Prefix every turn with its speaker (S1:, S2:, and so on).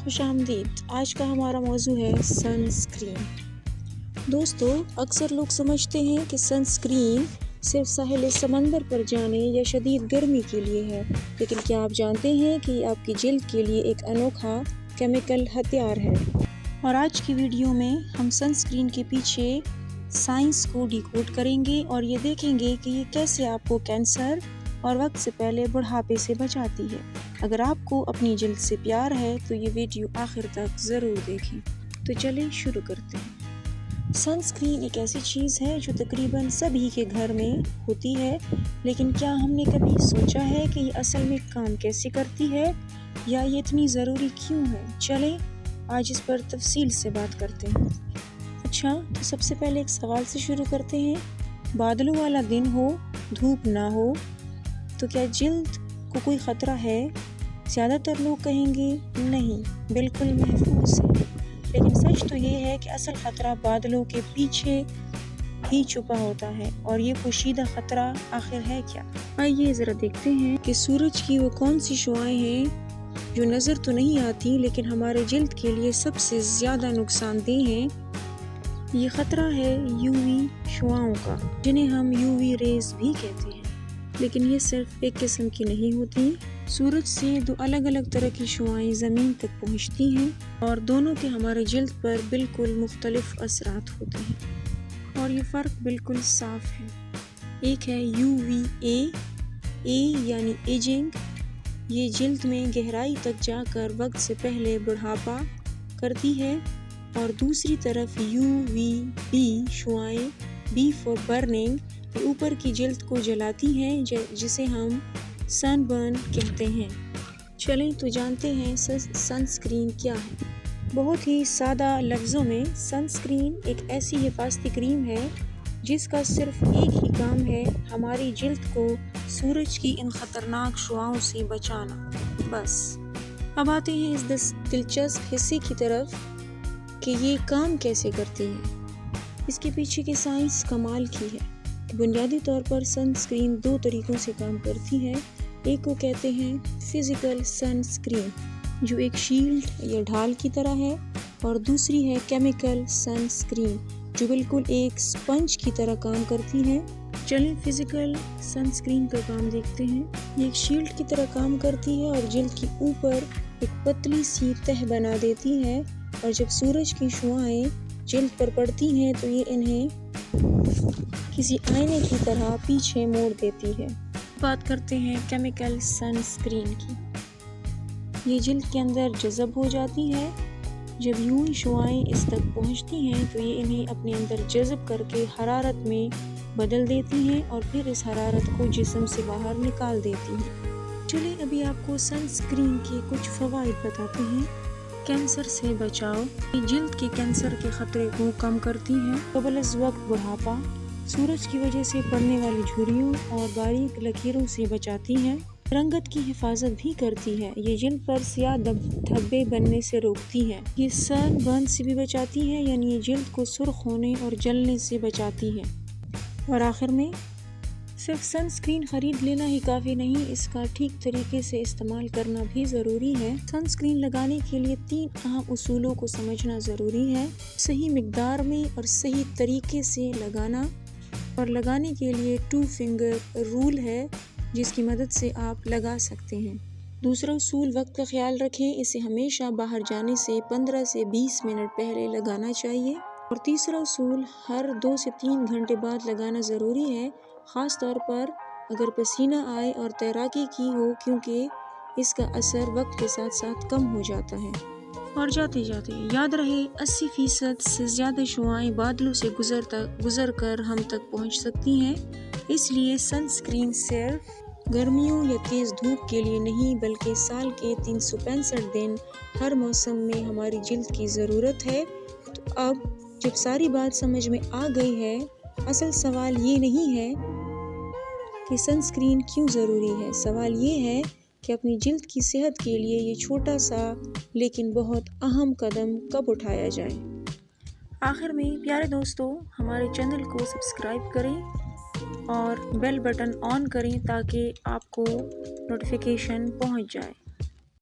S1: خوش آمدید۔ آج کا ہمارا موضوع ہے سن اسکرین۔ دوستو، اکثر لوگ سمجھتے ہیں کہ سن اسکرین صرف ساحل سمندر پر جانے یا شدید گرمی کے لیے ہے، لیکن کیا آپ جانتے ہیں کہ یہ آپ کی جلد کے لیے ایک انوکھا کیمیکل ہتھیار ہے؟ اور آج کی ویڈیو میں ہم سن اسکرین کے پیچھے سائنس کو ڈیکوڈ کریں گے اور یہ دیکھیں گے کہ یہ کیسے آپ کو کینسر اور وقت سے پہلے بڑھاپے سے بچاتی ہے۔ اگر آپ کو اپنی جلد سے پیار ہے تو یہ ویڈیو آخر تک ضرور دیکھیں۔ تو چلیں شروع کرتے ہیں۔ سن اسکرین ایک ایسی چیز ہے جو تقریباً سبھی کے گھر میں ہوتی ہے، لیکن کیا ہم نے کبھی سوچا ہے کہ یہ اصل میں کام کیسے کرتی ہے یا یہ اتنی ضروری کیوں ہے؟ چلیں آج اس پر تفصیل سے بات کرتے ہیں۔ اچھا، تو سب سے پہلے ایک سوال سے شروع کرتے ہیں۔ بادلوں والا دن ہو، دھوپ نہ ہو، تو کیا جلد کو کوئی خطرہ ہے؟ زیادہ تر لوگ کہیں گے نہیں، بالکل محفوظ ہے، لیکن سچ تو یہ ہے کہ اصل خطرہ بادلوں کے پیچھے ہی چھپا ہوتا ہے۔ اور یہ پوشیدہ خطرہ آخر ہے کیا؟ آئیے ذرا دیکھتے ہیں کہ سورج کی وہ کون سی شعاعیں ہیں جو نظر تو نہیں آتی لیکن ہمارے جلد کے لیے سب سے زیادہ نقصان دہ ہیں۔ یہ خطرہ ہے یو وی شعاعوں کا، جنہیں ہم یو وی ریز بھی کہتے ہیں، لیکن یہ صرف ایک قسم کی نہیں ہوتی۔ سورج سے دو الگ الگ طرح کی شعاعیں زمین تک پہنچتی ہیں اور دونوں کے ہمارے جلد پر بالکل مختلف اثرات ہوتے ہیں، اور یہ فرق بالکل صاف ہے۔ ایک ہے یو وی اے یعنی ایجنگ، یہ جلد میں گہرائی تک جا کر وقت سے پہلے بڑھاپا کرتی ہے، اور دوسری طرف یو وی بی شعاعیں، بی فار برننگ، یہ اوپر کی جلد کو جلاتی ہیں، جسے ہم سن برن کہتے ہیں۔ چلیں تو جانتے ہیں سن اسکرین کیا ہے۔ بہت ہی سادہ لفظوں میں سن اسکرین ایک ایسی حفاظتی کریم ہے جس کا صرف ایک ہی کام ہے، ہماری جلد کو سورج کی ان خطرناک شعاعوں سے بچانا، بس۔ اب آتے ہیں اس دلچسپ حصے کی طرف کہ یہ کام کیسے کرتی ہے۔ اس کے پیچھے کی سائنس کمال کی ہے۔ بنیادی طور پر سن اسکرین دو طریقوں سے کام کرتی ہے۔ ایک کو کہتے ہیں فزیکل سن اسکرین، جو ایک شیلڈ یا ڈھال کی طرح ہے، اور دوسری ہے کیمیکل سن اسکرین، جو بالکل ایک سپنج کی طرح کام کرتی ہے۔ چلیں فزیکل سن اسکرین کا کام دیکھتے ہیں۔ یہ ایک شیلڈ کی طرح کام کرتی ہے اور جلد کے اوپر ایک پتلی سی تہ بنا دیتی ہے، اور جب سورج کی شعاعیں جلد پر پڑتی ہیں تو یہ انہیں کسی آئینے کی طرح پیچھے موڑ دیتی ہے۔ بات کرتے ہیں کیمیکل سن اسکرین کی۔ یہ جلد کے اندر جذب ہو جاتی ہے۔ جب یوں شعاعیں اس تک پہنچتی ہیں تو یہ انہیں اپنے اندر جذب کر کے حرارت میں بدل دیتی ہیں اور پھر اس حرارت کو جسم سے باہر نکال دیتی ہیں۔ چلیں ابھی آپ کو سن اسکرین کے کچھ فوائد بتاتے ہیں۔ کینسر سے بچاؤ، یہ جلد کے کینسر کے خطرے کو کم کرتی ہے۔ قبل از وقت بڑھاپا، سورج کی وجہ سے پڑنے والی جھریوں اور باریک لکیروں سے بچاتی ہے۔ رنگت کی حفاظت بھی کرتی ہے، یہ جلد پر سیاہ دھبے بننے سے روکتی ہے۔ یہ سن برن سے بھی بچاتی ہے، یعنی یہ جلد کو سرخ ہونے اور جلنے سے بچاتی ہے۔ اور آخر میں صرف سن اسکرین خرید لینا ہی کافی نہیں، اس کا ٹھیک طریقے سے استعمال کرنا بھی ضروری ہے۔ سن اسکرین لگانے کے لیے 3 اہم اصولوں کو سمجھنا ضروری ہے۔ صحیح مقدار میں اور صحیح طریقے سے لگانا، اور لگانے کے لیے 2 فنگر رول ہے جس کی مدد سے آپ لگا سکتے ہیں۔ دوسرا اصول، وقت کا خیال رکھیں، اسے ہمیشہ باہر جانے سے 15 سے 20 منٹ پہلے لگانا چاہیے۔ اور تیسرا اصول، ہر 2 سے 3 گھنٹے بعد لگانا ضروری ہے، خاص طور پر اگر پسینہ آئے اور تیراکی کی ہو، کیونکہ اس کا اثر وقت کے ساتھ ساتھ کم ہو جاتا ہے۔ اور جاتے جاتے یاد رہے، 80% سے زیادہ شعاعیں بادلوں سے گزر کر ہم تک پہنچ سکتی ہیں، اس لیے سن اسکرین صرف گرمیوں یا تیز دھوپ کے لیے نہیں بلکہ سال کے 365 دن ہر موسم میں ہماری جلد کی ضرورت ہے۔ تو اب جب ساری بات سمجھ میں آ گئی ہے، اصل سوال یہ نہیں ہے کہ سن اسکرین کیوں ضروری ہے، سوال یہ ہے کہ اپنی جلد کی صحت کے لیے یہ چھوٹا سا لیکن بہت اہم قدم کب اٹھایا جائے۔ آخر میں پیارے دوستو، ہمارے چینل کو سبسکرائب کریں اور بیل بٹن آن کریں تاکہ آپ کو نوٹیفیکیشن پہنچ جائے۔